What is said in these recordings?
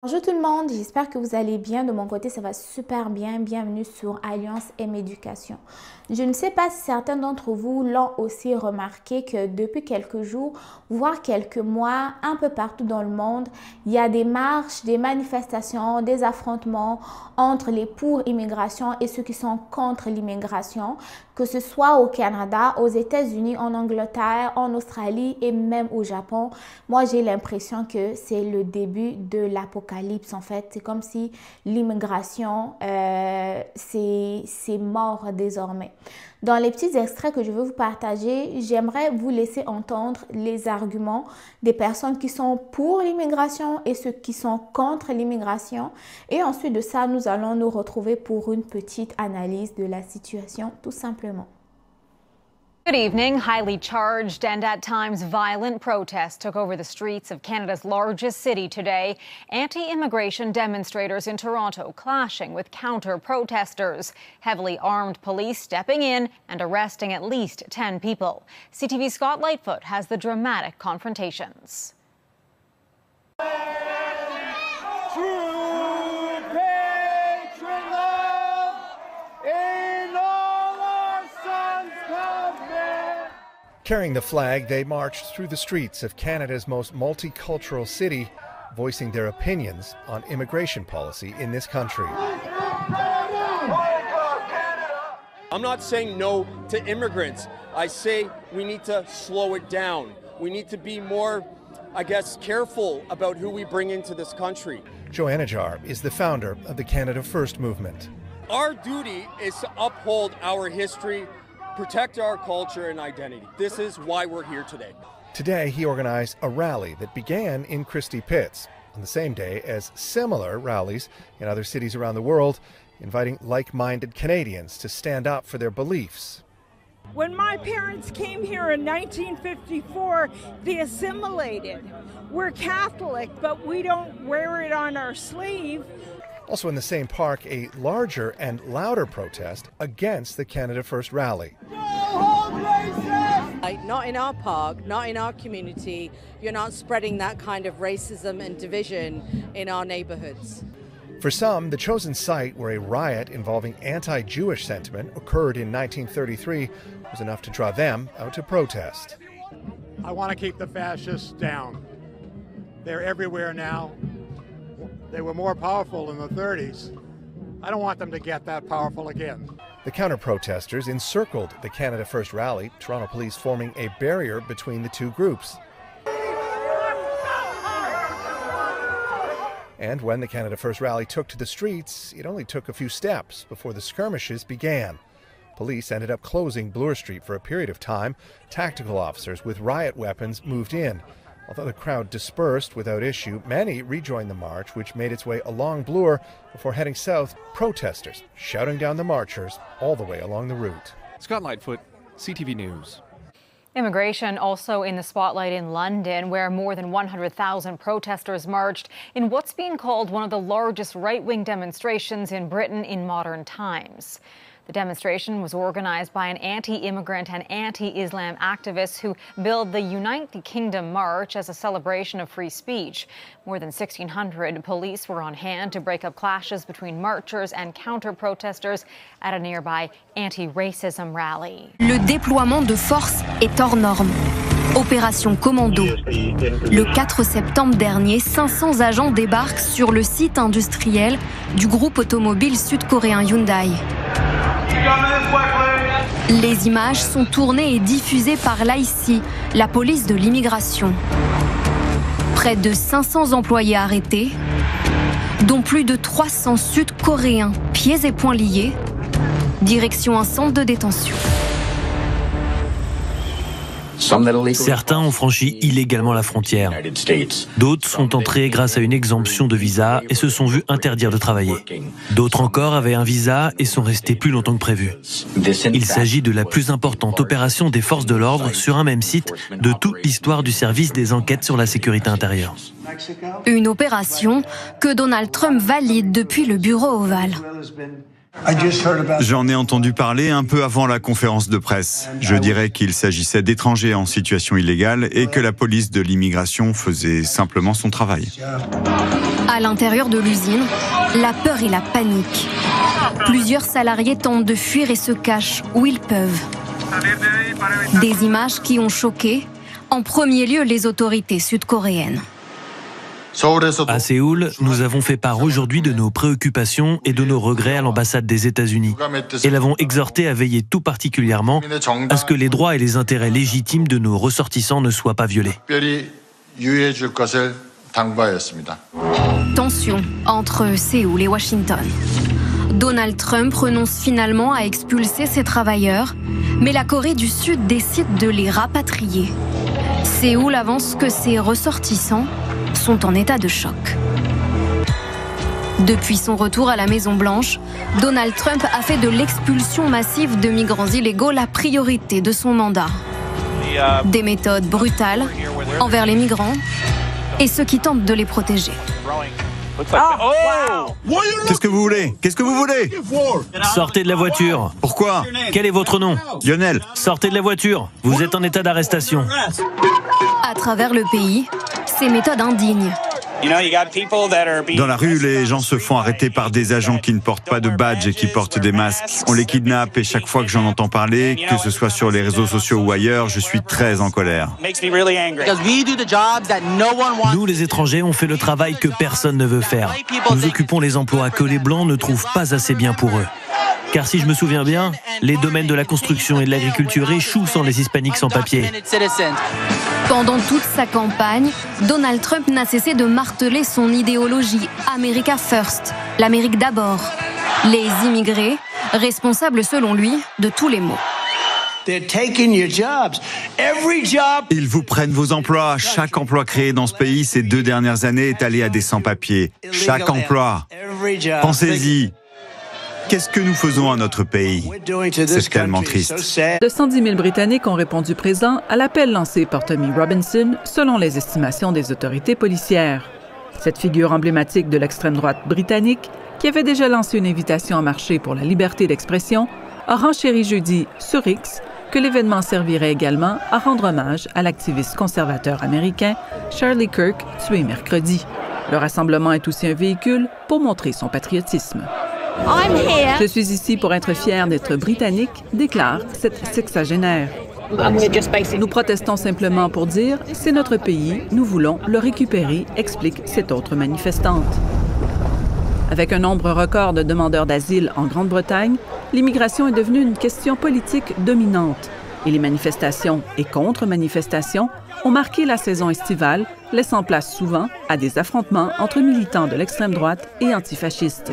Bonjour tout le monde, j'espère que vous allez bien. De mon côté, ça va super bien. Bienvenue sur Alliance M Éducation. Je ne sais pas si certains d'entre vous l'ont aussi remarqué que depuis quelques jours, voire quelques mois, un peu partout dans le monde, il y a des marches, des manifestations, des affrontements entre les pour immigration et ceux qui sont contre l'immigration, que ce soit au Canada, aux États-Unis, en Angleterre, en Australie et même au Japon. Moi, j'ai l'impression que c'est le début de l'apocalypse en fait. C'est comme si l'immigration, c'est mort désormais. Dans les petits extraits que je veux vous partager, j'aimerais vous laisser entendre les arguments des personnes qui sont pour l'immigration et ceux qui sont contre l'immigration. Et ensuite de ça, nous allons nous retrouver pour une petite analyse de la situation, tout simplement. Good evening. Highly charged and at times violent protests took over the streets of Canada's largest city today. Anti-immigration demonstrators in Toronto clashing with counter-protesters. Heavily armed police stepping in and arresting at least 10 people. CTV's Scott Lightfoot has the dramatic confrontations. Carrying the flag, they marched through the streets of Canada's most multicultural city, voicing their opinions on immigration policy in this country. I'm not saying no to immigrants. I say we need to slow it down. We need to be more, careful about who we bring into this country. Joe Anajar is the founder of the Canada First movement. Our duty is to uphold our history, protect our culture and identity. This is why we're here today. Today, he organized a rally that began in Christie Pitts on the same day as similar rallies in other cities around the world, inviting like-minded Canadians to stand up for their beliefs. When my parents came here in 1954, they assimilated. We're Catholic, but we don't wear it on our sleeve. Also in the same park, a larger and louder protest against the Canada First rally. Not in our park, not in our community. You're not spreading that kind of racism and division in our neighborhoods. For some, the chosen site where a riot involving anti-Jewish sentiment occurred in 1933 was enough to draw them out to protest. I want to keep the fascists down. They're everywhere now. They were more powerful in the 30s. I don't want them to get that powerful again. The counter-protesters encircled the Canada First rally, Toronto police forming a barrier between the two groups. And when the Canada First rally took to the streets, it only took a few steps before the skirmishes began. Police ended up closing Bloor Street for a period of time. Tactical officers with riot weapons moved in. Although the crowd dispersed without issue, many rejoined the march, which made its way along Bloor before heading south, protesters shouting down the marchers all the way along the route. Scott Lightfoot, CTV News. Immigration also in the spotlight in London, where more than 100,000 protesters marched in what's being called one of the largest right-wing demonstrations in Britain in modern times. The demonstration was organized by an anti-immigrant and anti-Islam activists who billed the Unite the Kingdom March as a celebration of free speech. More than 1,600 police were on hand to break up clashes between marchers and counter-protesters at a nearby anti-racism rally. Le déploiement de force est hors norme. Opération Commando. Le 4 septembre dernier, 500 agents débarquent sur le site industriel du groupe automobile sud-coréen Hyundai. Les images sont tournées et diffusées par l'IC, la police de l'immigration. Près de 500 employés arrêtés, dont plus de 300 Sud-Coréens, pieds et poings liés, direction un centre de détention. Certains ont franchi illégalement la frontière. D'autres sont entrés grâce à une exemption de visa et se sont vus interdire de travailler. D'autres encore avaient un visa et sont restés plus longtemps que prévu. Il s'agit de la plus importante opération des forces de l'ordre sur un même site de toute l'histoire du service des enquêtes sur la sécurité intérieure. Une opération que Donald Trump valide depuis le bureau ovale. J'en ai entendu parler un peu avant la conférence de presse. Je dirais qu'il s'agissait d'étrangers en situation illégale et que la police de l'immigration faisait simplement son travail. À l'intérieur de l'usine, la peur et la panique. Plusieurs salariés tentent de fuir et se cachent où ils peuvent. Des images qui ont choqué, en premier lieu, les autorités sud-coréennes. À Séoul, nous avons fait part aujourd'hui de nos préoccupations et de nos regrets à l'ambassade des États-Unis et l'avons exhorté à veiller tout particulièrement à ce que les droits et les intérêts légitimes de nos ressortissants ne soient pas violés. Tension entre Séoul et Washington. Donald Trump renonce finalement à expulser ses travailleurs, mais la Corée du Sud décide de les rapatrier. Séoul avance que ses ressortissants sont en état de choc. Depuis son retour à la Maison-Blanche, Donald Trump a fait de l'expulsion massive de migrants illégaux la priorité de son mandat. Des méthodes brutales envers les migrants et ceux qui tentent de les protéger. Qu'est-ce que vous voulez? Qu'est-ce que vous voulez? Sortez de la voiture. Pourquoi? Quel est votre nom? Lionel. Sortez de la voiture. Vous êtes en état d'arrestation. À travers le pays, ces méthodes indignes. Dans la rue, les gens se font arrêter par des agents qui ne portent pas de badge et qui portent des masques. On les kidnappe et chaque fois que j'en entends parler, que ce soit sur les réseaux sociaux ou ailleurs, je suis très en colère. Nous, les étrangers, on fait le travail que personne ne veut faire. Nous occupons les emplois que les Blancs ne trouvent pas assez bien pour eux. Car si je me souviens bien, les domaines de la construction et de l'agriculture échouent sans les hispaniques sans papier. Pendant toute sa campagne, Donald Trump n'a cessé de marteler son idéologie America First, l'Amérique d'abord. Les immigrés, responsables selon lui de tous les maux. Ils vous prennent vos emplois. Chaque emploi créé dans ce pays ces 2 dernières années est allé à des sans-papiers. Chaque emploi. Pensez-y. Qu'est-ce que nous faisons à notre pays? C'est tellement triste. 210 000 Britanniques ont répondu présent à l'appel lancé par Tommy Robinson, selon les estimations des autorités policières. Cette figure emblématique de l'extrême droite britannique, qui avait déjà lancé une invitation à marcher pour la liberté d'expression, a renchéri jeudi sur X que l'événement servirait également à rendre hommage à l'activiste conservateur américain Charlie Kirk, tué mercredi. Le rassemblement est aussi un véhicule pour montrer son patriotisme. Je suis ici pour être fière d'être britannique, déclare cette sexagénaire. Nous protestons simplement pour dire « c'est notre pays, nous voulons le récupérer », explique cette autre manifestante. Avec un nombre record de demandeurs d'asile en Grande-Bretagne, l'immigration est devenue une question politique dominante et les manifestations et contre-manifestations ont marqué la saison estivale, laissant place souvent à des affrontements entre militants de l'extrême droite et antifascistes.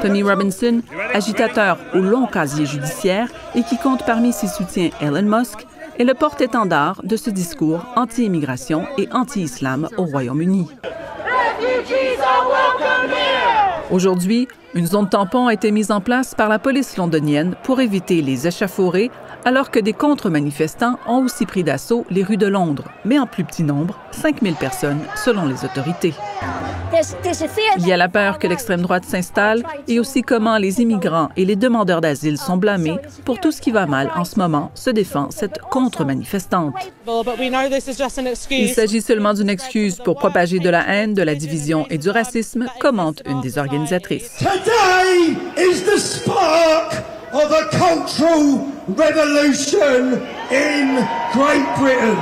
Tommy Robinson, agitateur au long casier judiciaire et qui compte parmi ses soutiens Elon Musk, est le porte-étendard de ce discours anti-immigration et anti-islam au Royaume-Uni. Aujourd'hui, une zone tampon a été mise en place par la police londonienne pour éviter les échauffourées, alors que des contre-manifestants ont aussi pris d'assaut les rues de Londres, mais en plus petit nombre, 5 000 personnes selon les autorités. Il y a la peur que l'extrême droite s'installe et aussi comment les immigrants et les demandeurs d'asile sont blâmés pour tout ce qui va mal en ce moment, se défend cette contre-manifestante. Il s'agit seulement d'une excuse pour propager de la haine, de la division et du racisme, commente une des organisatrices. Today is the spark of a cultural revolution in Great Britain.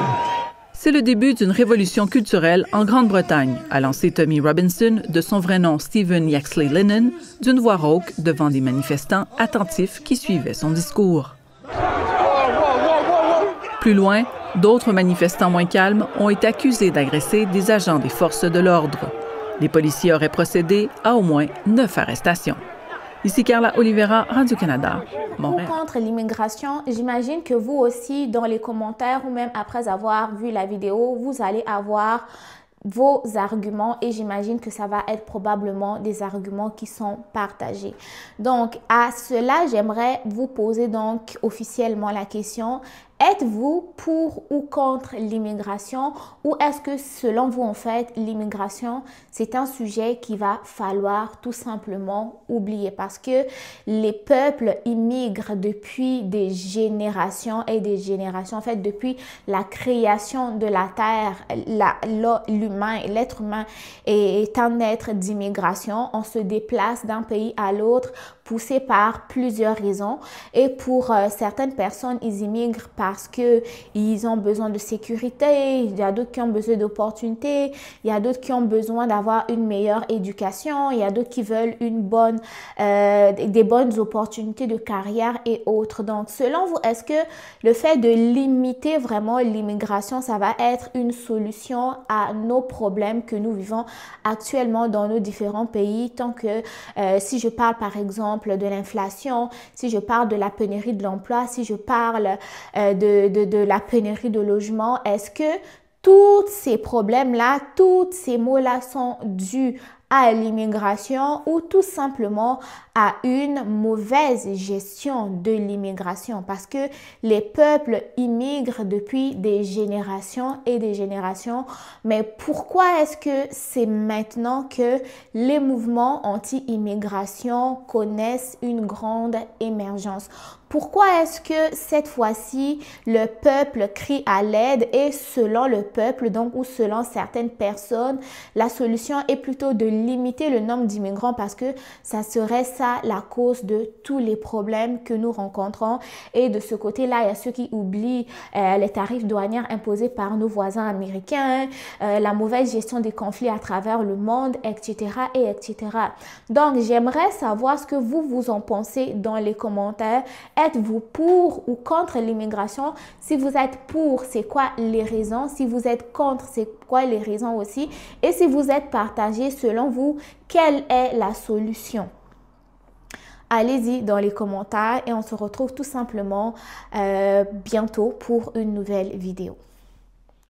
C'est le début d'une révolution culturelle en Grande-Bretagne, a lancé Tommy Robinson, de son vrai nom Stephen Yaxley Lennon, d'une voix rauque devant des manifestants attentifs qui suivaient son discours. Plus loin, d'autres manifestants moins calmes ont été accusés d'agresser des agents des forces de l'ordre. Les policiers auraient procédé à au moins 9 arrestations. Ici Carla Oliveira, Radio-Canada, Montréal. Contre l'immigration, j'imagine que vous aussi, dans les commentaires ou même après avoir vu la vidéo, vous allez avoir vos arguments et j'imagine que ça va être probablement des arguments qui sont partagés. Donc, à cela, j'aimerais vous poser donc officiellement la question, Êtes-vous pour ou contre l'immigration, ou est-ce que selon vous, en fait, l'immigration, c'est un sujet qu'il va falloir tout simplement oublier parce que les peuples immigrent depuis des générations et des générations. En fait, depuis la création de la Terre, l'être humain est un être d'immigration. On se déplace d'un pays à l'autre poussé par plusieurs raisons. Et pour certaines personnes, ils immigrent parce qu'ils ont besoin de sécurité. Il y a d'autres qui ont besoin d'opportunités. Il y a d'autres qui ont besoin d'avoir une meilleure éducation. Il y a d'autres qui veulent des bonnes opportunités de carrière et autres. Donc, selon vous, est-ce que le fait de limiter vraiment l'immigration, ça va être une solution à nos problèmes que nous vivons actuellement dans nos différents pays? Tant que si je parle par exemple de l'inflation, si je parle de la pénurie de l'emploi, si je parle de la pénurie de logement, est-ce que tous ces problèmes-là, tous ces mots-là sont dus à l'immigration ou tout simplement à une mauvaise gestion de l'immigration? Parce que les peuples immigrent depuis des générations et des générations. Mais pourquoi est-ce que c'est maintenant que les mouvements anti-immigration connaissent une grande émergence? Pourquoi est-ce que cette fois-ci, le peuple crie à l'aide et selon le peuple, donc ou selon certaines personnes, la solution est plutôt de limiter le nombre d'immigrants parce que ça serait ça la cause de tous les problèmes que nous rencontrons. Et de ce côté-là, il y a ceux qui oublient les tarifs douaniers imposés par nos voisins américains, la mauvaise gestion des conflits à travers le monde, etc. et etc. Donc, j'aimerais savoir ce que vous en pensez dans les commentaires. Êtes-vous pour ou contre l'immigration? Si vous êtes pour, c'est quoi les raisons? Si vous êtes contre, c'est quoi les raisons aussi? Et si vous êtes partagé, selon vous, quelle est la solution? Allez-y dans les commentaires et on se retrouve tout simplement bientôt pour une nouvelle vidéo.